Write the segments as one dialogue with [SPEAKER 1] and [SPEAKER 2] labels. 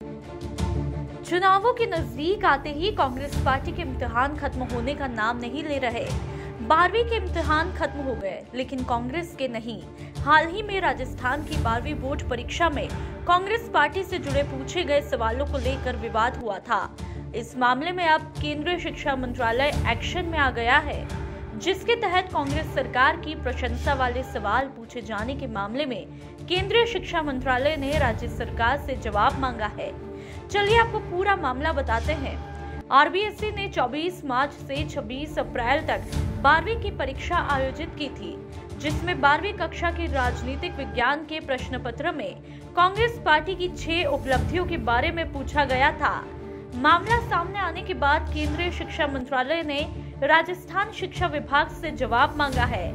[SPEAKER 1] चुनावों के नजदीक आते ही कांग्रेस पार्टी के इम्तिहान खत्म होने का नाम नहीं ले रहे। 12वीं के इम्तिहान खत्म हो गए, लेकिन कांग्रेस के नहीं। हाल ही में राजस्थान की 12वीं बोर्ड परीक्षा में कांग्रेस पार्टी से जुड़े पूछे गए सवालों को लेकर विवाद हुआ था। इस मामले में अब केंद्रीय शिक्षा मंत्रालय एक्शन में आ गया है, जिसके तहत कांग्रेस सरकार की प्रशंसा वाले सवाल पूछे जाने के मामले में केंद्रीय शिक्षा मंत्रालय ने राज्य सरकार से जवाब मांगा है। चलिए आपको पूरा मामला बताते हैं। आरबीएसई ने 24 मार्च से 26 अप्रैल तक 12वीं की परीक्षा आयोजित की थी, जिसमें 12वीं कक्षा के राजनीतिक विज्ञान के प्रश्न पत्र में कांग्रेस पार्टी की 6 उपलब्धियों के बारे में पूछा गया था। मामला सामने आने के बाद केंद्रीय शिक्षा मंत्रालय ने राजस्थान शिक्षा विभाग से जवाब मांगा है।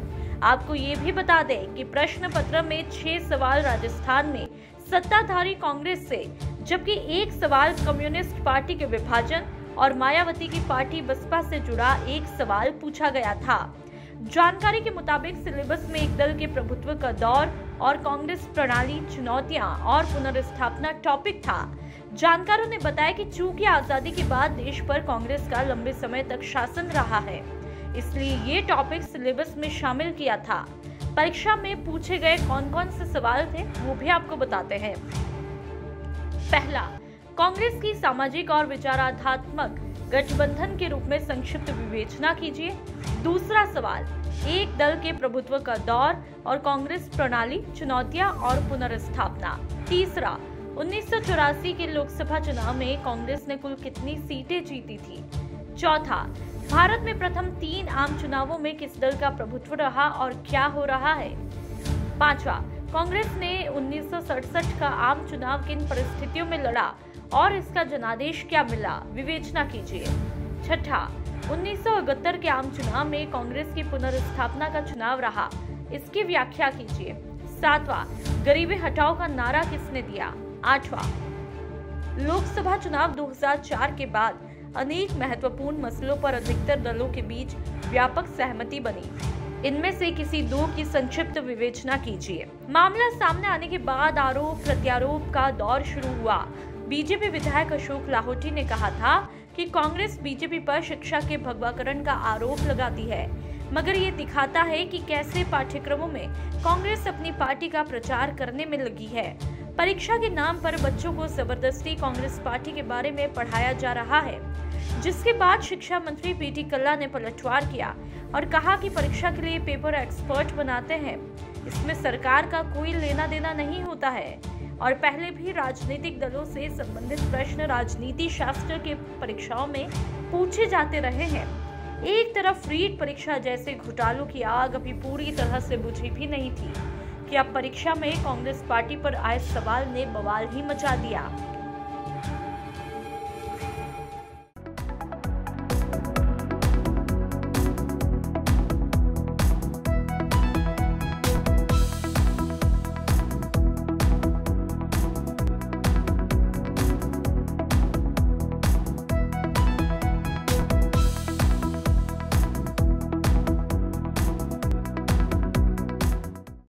[SPEAKER 1] आपको ये भी बता दें कि प्रश्न पत्र में 6 सवाल राजस्थान में सत्ताधारी कांग्रेस से, जबकि 1 सवाल कम्युनिस्ट पार्टी के विभाजन और मायावती की पार्टी बसपा से जुड़ा 1 सवाल पूछा गया था। जानकारी के मुताबिक सिलेबस में एक दल के प्रभुत्व का दौर और कांग्रेस प्रणाली, चुनौतियां और पुनर्स्थापना टॉपिक था। जानकारों ने बताया कि चूंकि आजादी के बाद देश पर कांग्रेस का लंबे समय तक शासन रहा है, इसलिए ये टॉपिक सिलेबस में शामिल किया था। परीक्षा में पूछे गए कौन कौन से सवाल थे वो भी आपको बताते हैं। पहला, कांग्रेस की सामाजिक और विचारात्मक गठबंधन के रूप में संक्षिप्त विवेचना कीजिए। दूसरा सवाल, एक दल के प्रभुत्व का दौर और कांग्रेस प्रणाली, चुनौतियां और पुनर्स्थापना। तीसरा, 1984 के लोकसभा चुनाव में कांग्रेस ने कुल कितनी सीटें जीती थी। चौथा, भारत में प्रथम 3 आम चुनावों में किस दल का प्रभुत्व रहा और क्या हो रहा है। पांचवा, कांग्रेस ने 1967 का आम चुनाव किन परिस्थितियों में लड़ा और इसका जनादेश क्या मिला, विवेचना कीजिए। छठा, 1971 के आम चुनाव में कांग्रेस की पुनर्स्थापना का चुनाव रहा, इसकी व्याख्या कीजिए। सातवां, गरीबी हटाओ का नारा किसने दिया। आठवां, लोकसभा चुनाव 2004 के बाद अनेक महत्वपूर्ण मसलों पर अधिकतर दलों के बीच व्यापक सहमति बनी। इनमें से किसी 2 की संक्षिप्त विवेचना कीजिए। मामला सामने आने के बाद आरोप प्रत्यारोप का दौर शुरू हुआ। बीजेपी विधायक अशोक लाहोटी ने कहा था कि कांग्रेस बीजेपी पर शिक्षा के भगवाकरण का आरोप लगाती है, मगर ये दिखाता है कि कैसे पाठ्यक्रमों में कांग्रेस अपनी पार्टी का प्रचार करने में लगी है। परीक्षा के नाम पर बच्चों को जबरदस्ती कांग्रेस पार्टी के बारे में पढ़ाया जा रहा है, जिसके बाद शिक्षा मंत्री पीटी कल्ला ने पलटवार किया और कहा कि परीक्षा के लिए पेपर एक्सपर्ट बनाते हैं, इसमें सरकार का कोई लेना देना नहीं होता है। और पहले भी राजनीतिक दलों से संबंधित प्रश्न राजनीति शास्त्र के परीक्षाओं में पूछे जाते रहे हैं। एक तरफ रीट परीक्षा जैसे घोटालों की आग अभी पूरी तरह से बुझी भी नहीं थी कि अब परीक्षा में कांग्रेस पार्टी पर आए सवाल ने बवाल ही मचा दिया।